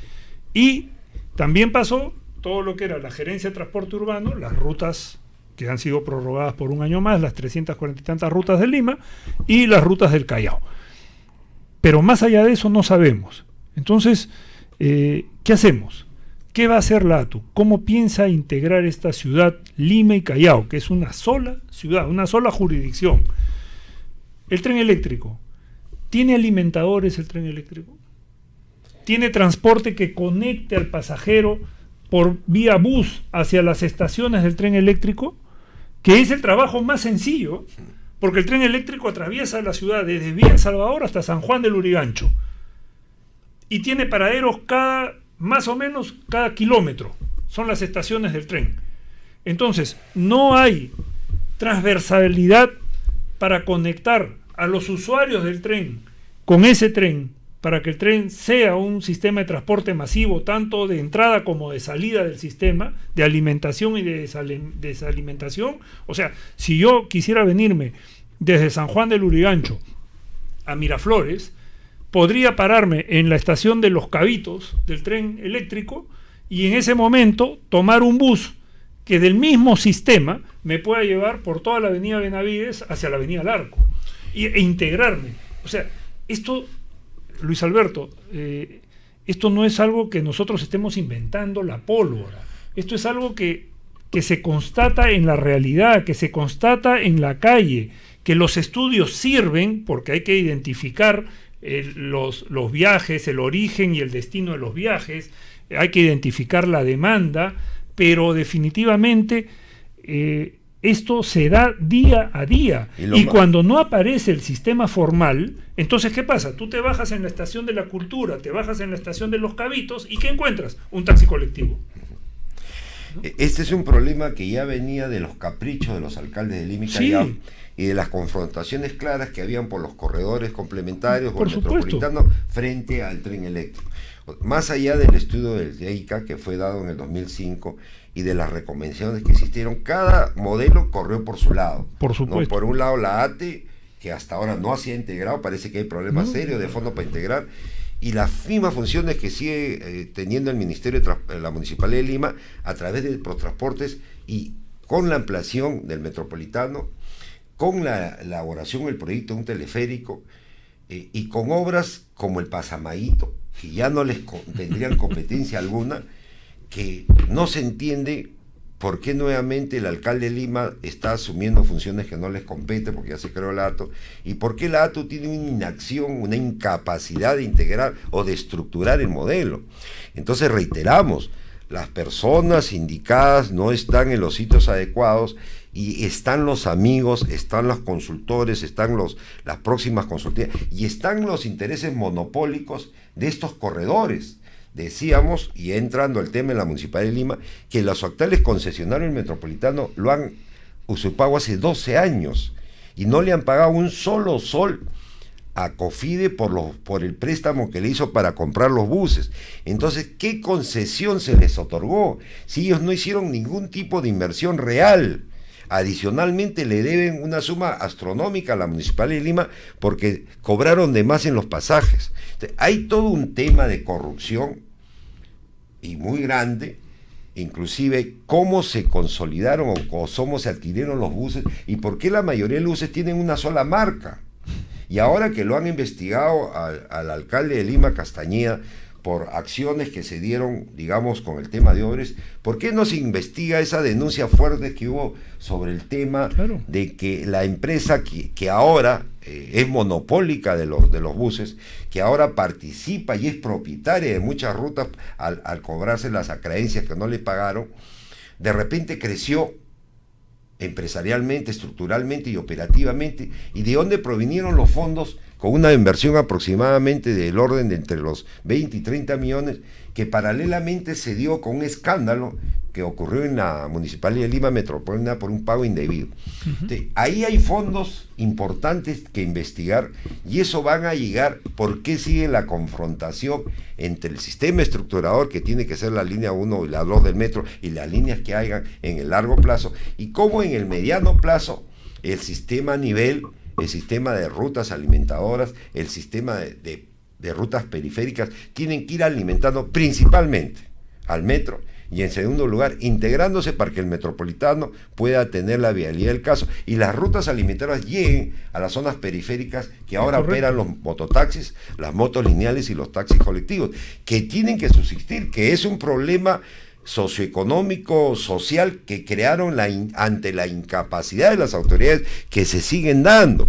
Y también pasó todo lo que era la gerencia de transporte urbano, las rutas que han sido prorrogadas por un año más, las 340 y tantas rutas de Lima y las rutas del Callao. Pero más allá de eso no sabemos. Entonces, ¿qué hacemos? ¿Qué va a hacer la ATU? ¿Cómo piensa integrar esta ciudad, Lima y Callao, que es una sola ciudad, una sola jurisdicción? El tren eléctrico, ¿tiene alimentadores el tren eléctrico? ¿Tiene transporte que conecte al pasajero por vía bus hacia las estaciones del tren eléctrico? Que es el trabajo más sencillo, porque el tren eléctrico atraviesa la ciudad desde Villa El Salvador hasta San Juan del Lurigancho, y tiene paraderos más o menos cada kilómetro, son las estaciones del tren. Entonces, no hay transversalidad para conectar a los usuarios del tren con ese tren, para que el tren sea un sistema de transporte masivo, tanto de entrada como de salida del sistema, de alimentación y de desalimentación. O sea, si yo quisiera venirme desde San Juan del Lurigancho a Miraflores, podría pararme en la estación de Los Cabitos del tren eléctrico y en ese momento tomar un bus que del mismo sistema me pueda llevar por toda la avenida Benavides hacia la avenida Larco e integrarme. O sea, esto, Luis Alberto, esto no es algo que nosotros estemos inventando la pólvora. Esto es algo que se constata en la realidad, que se constata en la calle, que los estudios sirven porque hay que identificar los viajes, el origen y el destino de los viajes, hay que identificar la demanda, pero definitivamente esto se da día a día. Y cuando no aparece el sistema formal, entonces ¿qué pasa? Tú te bajas en la estación de la Cultura, te bajas en la estación de Los Cabitos, ¿y qué encuentras? Un taxi colectivo. Este es un problema que ya venía de los caprichos de los alcaldes de Lima y Callao, y de las confrontaciones claras que habían por los corredores complementarios o el metropolitano frente al tren eléctrico. Más allá del estudio del EICA que fue dado en el 2005 y de las recomendaciones que existieron, cada modelo corrió por su lado. Por supuesto. ¿No? Por un lado la ATE, que hasta ahora no se ha integrado, parece que hay problemas serios de fondo para integrar, y las mismas funciones que sigue teniendo el Ministerio de la Municipalidad de Lima a través de Protransportes, y con la ampliación del metropolitano, con la elaboración del proyecto de un teleférico, y con obras como el Pasamaíto, que ya no les tendrían competencia alguna, que no se entiende por qué nuevamente el alcalde de Lima está asumiendo funciones que no les compete, porque ya se creó la ATO, y por qué la ATO tiene una inacción, una incapacidad de integrar o de estructurar el modelo. Entonces reiteramos, las personas indicadas no están en los sitios adecuados, y están los amigos, están los consultores, están las próximas consultorías, y están los intereses monopólicos de estos corredores. Decíamos, y entrando al tema de la Municipalidad de Lima, que los actuales concesionarios metropolitanos lo han usurpado hace 12 años, y no le han pagado un solo sol a Cofide por el préstamo que le hizo para comprar los buses. Entonces, ¿qué concesión se les otorgó si ellos no hicieron ningún tipo de inversión real? Adicionalmente le deben una suma astronómica a la Municipalidad de Lima porque cobraron de más en los pasajes. Entonces, hay todo un tema de corrupción y muy grande, inclusive cómo se consolidaron o cómo se adquirieron los buses y por qué la mayoría de los buses tienen una sola marca. Y ahora que lo han investigado al alcalde de Lima, Castañeda, por acciones que se dieron, digamos, con el tema de Odebrecht, ¿por qué no se investiga esa denuncia fuerte que hubo sobre el tema de que la empresa que ahora es monopólica de los buses, que ahora participa y es propietaria de muchas rutas al cobrarse las acreencias que no le pagaron, de repente creció empresarialmente, estructuralmente y operativamente? ¿Y de dónde provinieron los fondos? Con una inversión aproximadamente del orden de entre los 20 y 30 millones, que paralelamente se dio con un escándalo que ocurrió en la Municipalidad de Lima Metropolitana por un pago indebido. Entonces, ahí hay fondos importantes que investigar, y eso van a llegar. ¿Por qué sigue la confrontación entre el sistema estructurador, que tiene que ser la línea 1 y la 2 del metro, y las líneas que hayan en el largo plazo, y cómo en el mediano plazo el sistema a nivel, el sistema de rutas alimentadoras, el sistema de rutas periféricas, tienen que ir alimentando principalmente al metro, y en segundo lugar, integrándose para que el metropolitano pueda tener la vialidad del caso, y las rutas alimentarias lleguen a las zonas periféricas que ahora operan los mototaxis, las motos lineales y los taxis colectivos, que tienen que subsistir, que es un problema socioeconómico, social, que crearon ante la incapacidad de las autoridades, que se siguen dando.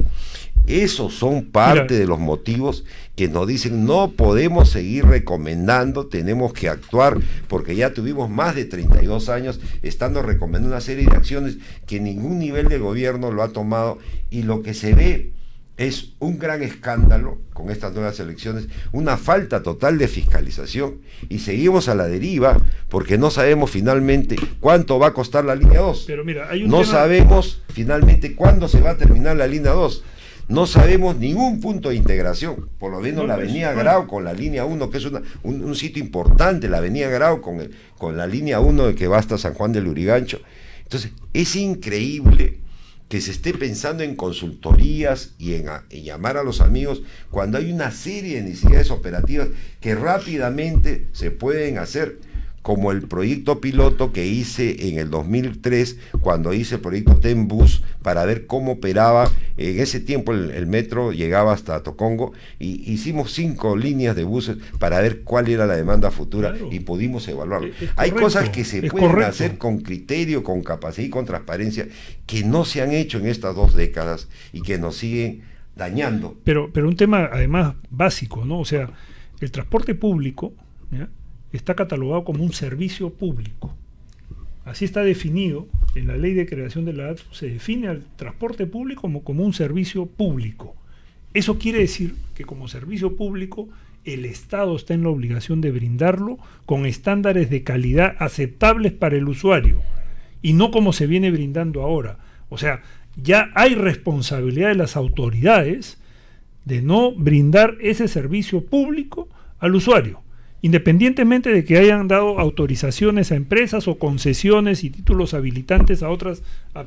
Esos son parte de los motivos que nos dicen no podemos seguir recomendando, tenemos que actuar, porque ya tuvimos más de 32 años estando recomendando una serie de acciones que ningún nivel de gobierno lo ha tomado, y lo que se ve es un gran escándalo con estas nuevas elecciones, una falta total de fiscalización, y seguimos a la deriva porque no sabemos finalmente cuánto va a costar la línea 2. Pero mira, sabemos finalmente cuándo se va a terminar la línea 2. No sabemos ningún punto de integración, por lo menos la avenida Grau con la línea 1, que es un sitio importante, la avenida Grau con la línea 1 de que va hasta San Juan del Lurigancho. Entonces, es increíble que se esté pensando en consultorías y en llamar a los amigos cuando hay una serie de necesidades operativas que rápidamente se pueden hacer como el proyecto piloto que hice en el 2003, cuando hice el proyecto Tenbus, para ver cómo operaba. En ese tiempo el metro llegaba hasta Tocongo, y hicimos 5 líneas de buses para ver cuál era la demanda futura, claro, y pudimos evaluarlo. Hay cosas que se pueden hacer con criterio, con capacidad y con transparencia, que no se han hecho en estas 2 décadas y que nos siguen dañando. Pero un tema además básico, ¿no? O sea, el transporte público, ¿ya?, está catalogado como un servicio público. Así está definido en la ley de creación de la ATU. Se define al transporte público como un servicio público. Eso quiere decir que como servicio público el Estado está en la obligación de brindarlo con estándares de calidad aceptables para el usuario, y no como se viene brindando ahora. O sea, ya hay responsabilidad de las autoridades de no brindar ese servicio público al usuario, independientemente de que hayan dado autorizaciones a empresas o concesiones y títulos habilitantes a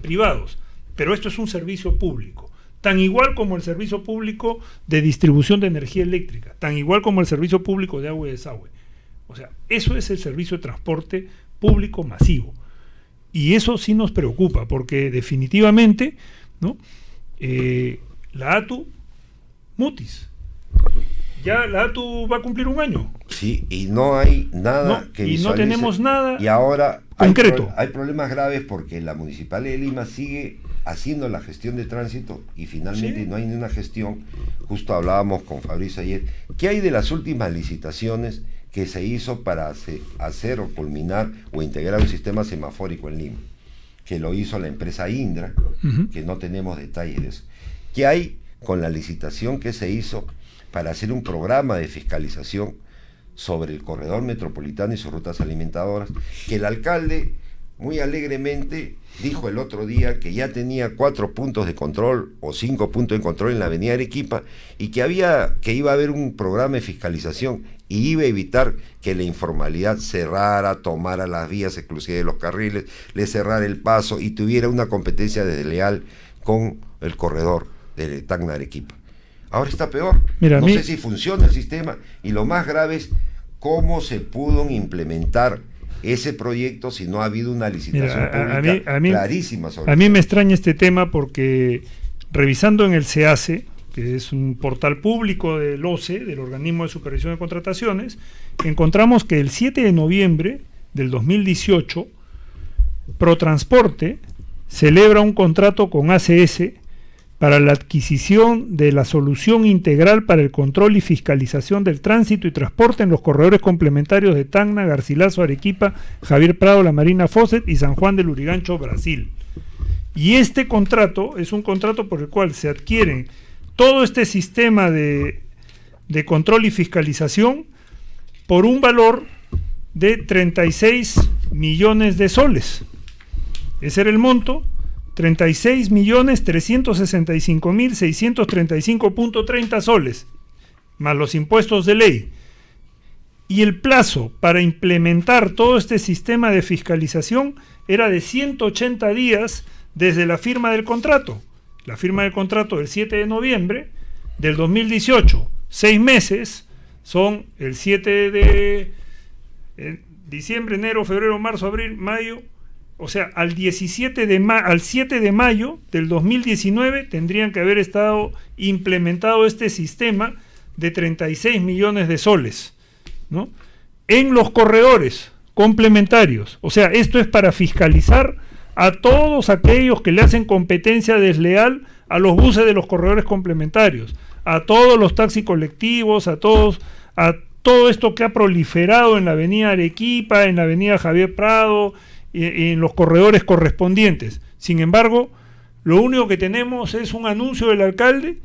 privados. Pero esto es un servicio público, tan igual como el servicio público de distribución de energía eléctrica, tan igual como el servicio público de agua y desagüe. O sea, eso es el servicio de transporte público masivo. Y eso sí nos preocupa, porque definitivamente, ¿no?, la ATU, mutis. Ya la ATU va a cumplir 1 año. Sí, y no hay nada que visualice. Y no tenemos nada y ahora concreto. Hay problemas graves porque la Municipalidad de Lima sigue haciendo la gestión de tránsito y finalmente, ¿sí?, no hay ni una gestión. Justo hablábamos con Fabricio ayer. ¿Qué hay de las últimas licitaciones que se hizo para hacer o culminar o integrar un sistema semafórico en Lima? Que lo hizo la empresa Indra, que no tenemos detalles de eso. ¿Qué hay con la licitación que se hizo para hacer un programa de fiscalización sobre el corredor metropolitano y sus rutas alimentadoras, que el alcalde muy alegremente dijo el otro día que ya tenía 4 puntos de control o 5 puntos de control en la avenida Arequipa, y que iba a haber un programa de fiscalización y iba a evitar que la informalidad cerrara, tomara las vías exclusivas de los carriles, le cerrara el paso y tuviera una competencia desleal con el corredor de Tacna-Arequipa. Ahora está peor. No sé si funciona el sistema, y lo más grave es cómo se pudo implementar ese proyecto si no ha habido una licitación pública clarísima sobre eso. A mí me extraña este tema porque, revisando en el SEACE, que es un portal público del OCE, del Organismo de Supervisión de Contrataciones, encontramos que el 7 de noviembre del 2018, Protransporte celebra un contrato con ACS para la adquisición de la solución integral para el control y fiscalización del tránsito y transporte en los corredores complementarios de Tacna, Garcilaso, Arequipa, Javier Prado, La Marina Fawcett y San Juan del Lurigancho, Brasil. Y este contrato es un contrato por el cual se adquieren todo este sistema de control y fiscalización por un valor de 36 millones de soles. Ese era el monto. 36.365.635.30 soles, más los impuestos de ley. Y el plazo para implementar todo este sistema de fiscalización era de 180 días desde la firma del contrato. La firma del contrato del 7 de noviembre del 2018. 6 meses son el 7 de diciembre, enero, febrero, marzo, abril, mayo. O sea, al 7 de mayo del 2019 tendrían que haber estado implementado este sistema de 36 millones de soles, ¿no?, en los corredores complementarios. O sea, esto es para fiscalizar a todos aquellos que le hacen competencia desleal a los buses de los corredores complementarios, a todos los taxis colectivos, a todo esto que ha proliferado en la avenida Arequipa, en la avenida Javier Prado, en los corredores correspondientes. Sin embargo, lo único que tenemos es un anuncio del alcalde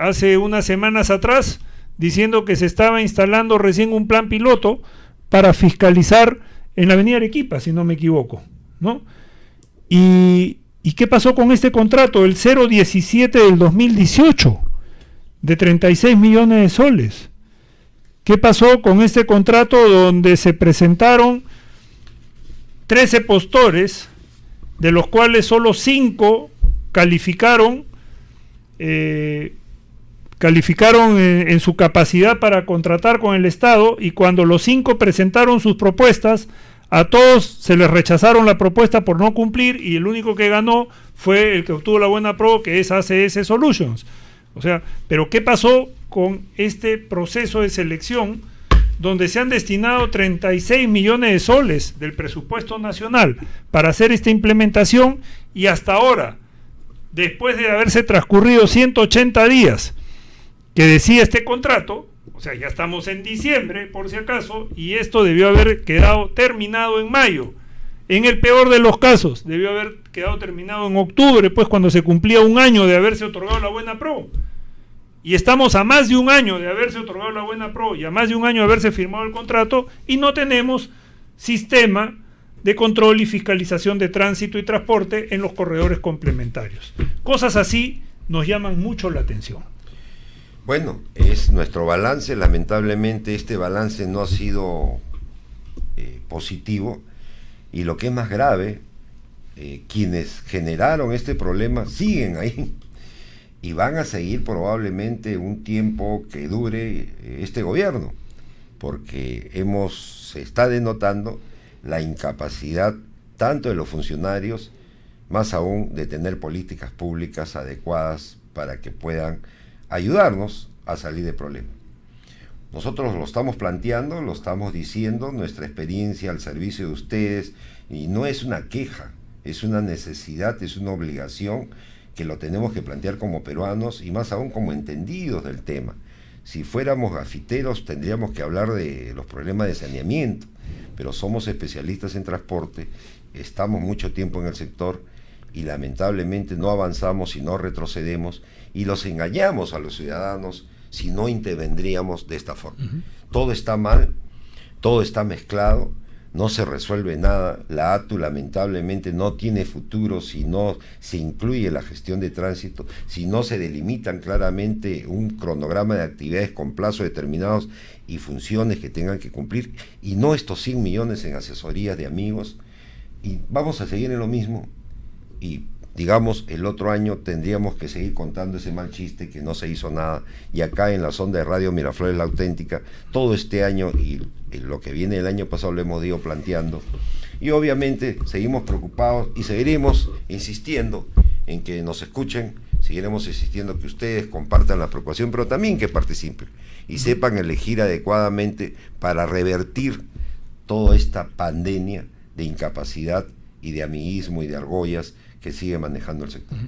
hace unas semanas atrás, diciendo que se estaba instalando recién un plan piloto para fiscalizar en la avenida Arequipa, si no me equivoco, ¿no? ¿Y qué pasó con este contrato? El 017 del 2018, de 36 millones de soles. ¿Qué pasó con este contrato donde se presentaron 13 postores, de los cuales solo 5 calificaron calificaron en su capacidad para contratar con el Estado, y cuando los 5 presentaron sus propuestas, a todos se les rechazaron la propuesta por no cumplir, y el único que ganó fue el que obtuvo la buena pro, que es ACS Solutions. O sea, pero ¿qué pasó con este proceso de selección donde se han destinado 36 millones de soles del presupuesto nacional para hacer esta implementación, y hasta ahora, después de haberse transcurrido 180 días que decía este contrato, o sea, ya estamos en diciembre por si acaso, y esto debió haber quedado terminado en mayo, en el peor de los casos debió haber quedado terminado en octubre, pues cuando se cumplía un año de haberse otorgado la buena pro, y estamos a más de un año de haberse otorgado la buena pro y a más de un año de haberse firmado el contrato, y no tenemos sistema de control y fiscalización de tránsito y transporte en los corredores complementarios. Cosas así nos llaman mucho la atención. Bueno, es nuestro balance. Lamentablemente este balance no ha sido positivo, y lo que es más grave, quienes generaron este problema siguen ahí y van a seguir probablemente un tiempo que dure este gobierno, porque se está denotando la incapacidad tanto de los funcionarios, más aún de tener políticas públicas adecuadas para que puedan ayudarnos a salir del problema. Nosotros lo estamos planteando, lo estamos diciendo, nuestra experiencia al servicio de ustedes, y no es una queja, es una necesidad, es una obligación que lo tenemos que plantear como peruanos, y más aún como entendidos del tema. Si fuéramos gafiteros tendríamos que hablar de los problemas de saneamiento, pero somos especialistas en transporte, estamos mucho tiempo en el sector, y lamentablemente no avanzamos y no retrocedemos, y los engañamos a los ciudadanos si no intervendríamos de esta forma. Todo está mal, todo está mezclado, no se resuelve nada. La ATU lamentablemente no tiene futuro si no se incluye la gestión de tránsito, si no se delimitan claramente un cronograma de actividades con plazos determinados y funciones que tengan que cumplir, y no estos 100 millones en asesorías de amigos, y vamos a seguir en lo mismo. Y digamos, el otro año tendríamos que seguir contando ese mal chiste que no se hizo nada, y acá en la sonda de Radio Miraflores La Auténtica, todo este año y lo que viene el año pasado lo hemos ido planteando, y obviamente seguimos preocupados y seguiremos insistiendo en que nos escuchen, seguiremos insistiendo que ustedes compartan la preocupación, pero también que participen y sepan elegir adecuadamente para revertir toda esta pandemia de incapacidad y de amiguismo y de argollas que sigue manejando el sector.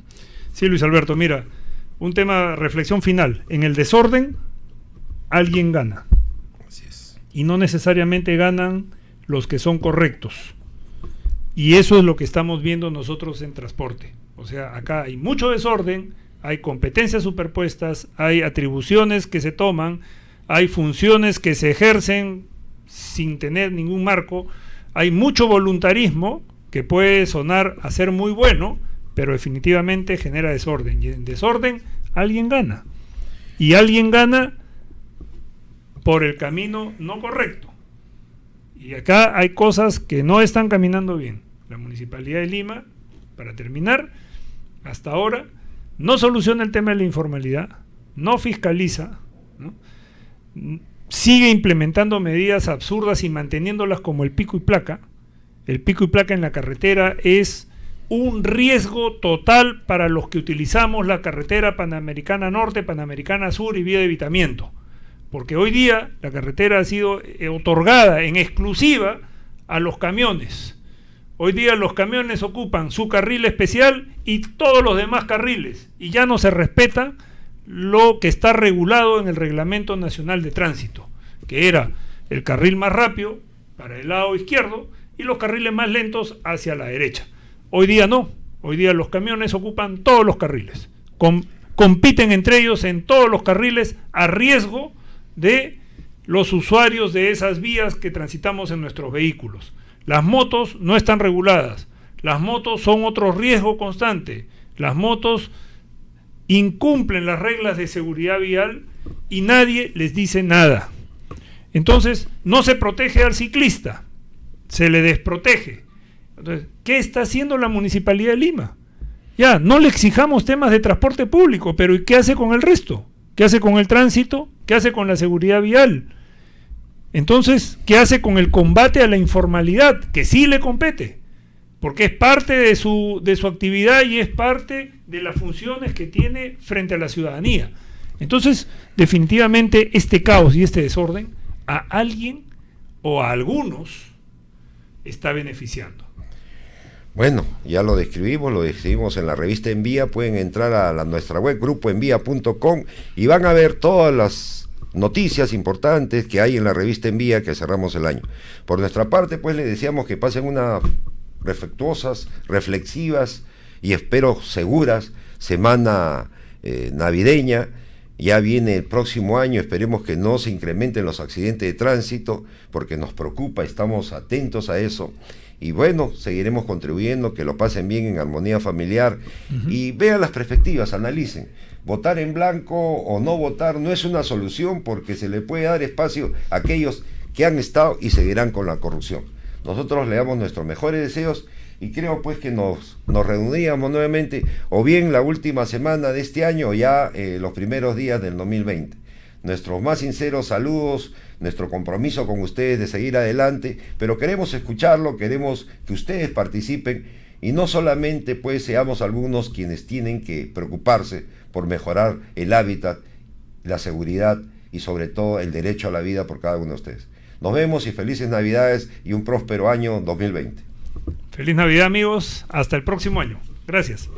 Sí, Luis Alberto, mira, un tema, reflexión final. En el desorden, alguien gana. Así es. Y no necesariamente ganan los que son correctos. Y eso es lo que estamos viendo nosotros en transporte. O sea, acá hay mucho desorden, hay competencias superpuestas, hay atribuciones que se toman, hay funciones que se ejercen sin tener ningún marco, hay mucho voluntarismo que puede sonar a ser muy bueno, pero definitivamente genera desorden, y en desorden alguien gana, y alguien gana por el camino no correcto, y acá hay cosas que no están caminando bien. La Municipalidad de Lima, para terminar, hasta ahora no soluciona el tema de la informalidad, no fiscaliza, ¿no? Sigue implementando medidas absurdas y manteniéndolas como el pico y placa. El pico y placa en la carretera es un riesgo total para los que utilizamos la carretera Panamericana Norte, Panamericana Sur y vía de evitamiento, porque hoy día la carretera ha sido otorgada en exclusiva a los camiones. Hoy día los camiones ocupan su carril especial y todos los demás carriles, y ya no se respeta lo que está regulado en el Reglamento Nacional de Tránsito, que era el carril más rápido para el lado izquierdo y los carriles más lentos hacia la derecha. Hoy día no, hoy día los camiones ocupan todos los carriles, compiten entre ellos en todos los carriles a riesgo de los usuarios de esas vías que transitamos en nuestros vehículos. Las motos no están reguladas, las motos son otro riesgo constante, las motos incumplen las reglas de seguridad vial y nadie les dice nada. Entonces no se protege al ciclista, se le desprotege. Entonces, ¿qué está haciendo la Municipalidad de Lima? Ya, no le exijamos temas de transporte público, pero ¿y qué hace con el resto? ¿Qué hace con el tránsito? ¿Qué hace con la seguridad vial? Entonces, ¿qué hace con el combate a la informalidad? Que sí le compete, porque es parte de su actividad y es parte de las funciones que tiene frente a la ciudadanía. Entonces, definitivamente, este caos y este desorden a alguien o a algunos está beneficiando. Bueno, ya lo describimos en la revista Envía. Pueden entrar a nuestra web, grupoenvía.com, y van a ver todas las noticias importantes que hay en la revista Envía, que cerramos el año. Por nuestra parte, pues les deseamos que pasen unas respetuosas, reflexivas y espero seguras semana navideña. Ya viene el próximo año, esperemos que no se incrementen los accidentes de tránsito, porque nos preocupa, estamos atentos a eso. Y bueno, seguiremos contribuyendo, que lo pasen bien en armonía familiar. Y vean las perspectivas, analicen. Votar en blanco o no votar no es una solución, porque se le puede dar espacio a aquellos que han estado y seguirán con la corrupción. Nosotros le damos nuestros mejores deseos y creo pues que nos reuniríamos nuevamente o bien la última semana de este año o ya los primeros días del 2020. Nuestros más sinceros saludos, nuestro compromiso con ustedes de seguir adelante, pero queremos escucharlo, queremos que ustedes participen y no solamente pues seamos algunos quienes tienen que preocuparse por mejorar el hábitat, la seguridad y sobre todo el derecho a la vida por cada uno de ustedes. Nos vemos y felices Navidades y un próspero año 2020. Feliz Navidad, amigos. Hasta el próximo año. Gracias.